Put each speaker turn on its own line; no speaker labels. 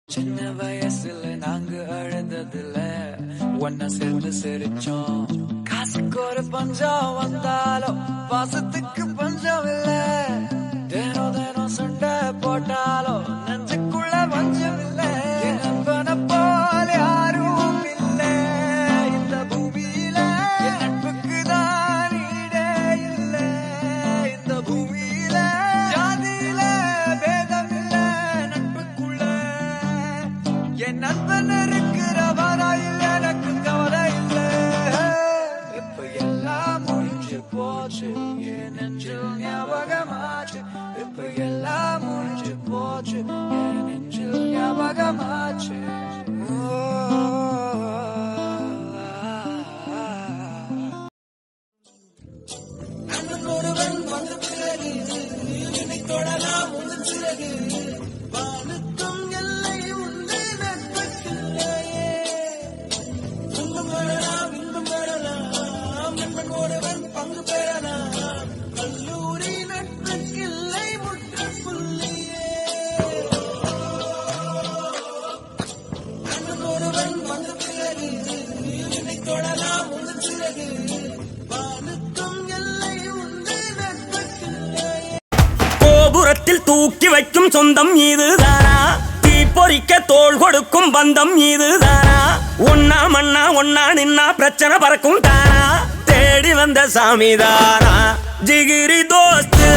சின்ன வயசுல நாங்க அழுததுல ஒன்ன சேர்ந்து சிரிச்சோம். காசுக்கு ஒரு பஞ்சம் வந்தாலும் பாசத்துக்கு பஞ்சம் இல்ல. தினம் தினம் சண்டை போட்டாலும் நெஞ்சுக்குள்ள பஞ்சம் இல்ல. நண்பனை போல யாரும் இல்ல இந்த பூமியில. என் நட்புக்கு தான் ஈடே இல்ல இந்த பூமியில. ஜாதியில பேதம் இல்ல நட்புக்குள்ள. என் நண்பன் இருக்கிற வரையில் எனக்கு கவலை இல்ல. இப்ப எல்லாம் முடிஞ்சு போச்சு என் நெஞ்சில் ஞாபகமாச்சு. இப்ப எல்லாம் முடிஞ்சு போச்சு என் நெஞ்சில் ஞாபகமாச்சு. நண்பன் ஒருவன் வந்த பிறகு என்னை தொடலாம் உங்கள் பிறகு. வானுக்கும் எல்லை உண்டு நட்புக்குள்ளேயே. துன்பம் வரலாம் இன்பம் வரலாம் நண்பன் ஒருவன் பங்கு பெறலாம். கல்லூரி நட்புக்கில்லை முற்றுப்புள்ளியே. நண்பன் ஒருவன் வந்த பிறகு என்னை தொடலாம் உங்கள் பிறகு. வானுக்கும் எல்லை உண்டு நட்புக்குள்ளேயே.
கோபுரத்தில் தூக்கி வைக்கும் சொந்தம் இதுதானா? தீப்பொறிக்க தோள் கொடுக்கும் பந்தம் இதுதானா? ஒன்னா மண்ணா ஒன்னா நின்னா பிரச்சனை பறக்கும் தானா? தேடி வந்த சாமிதானா ஜிகிரி தோஸ்து.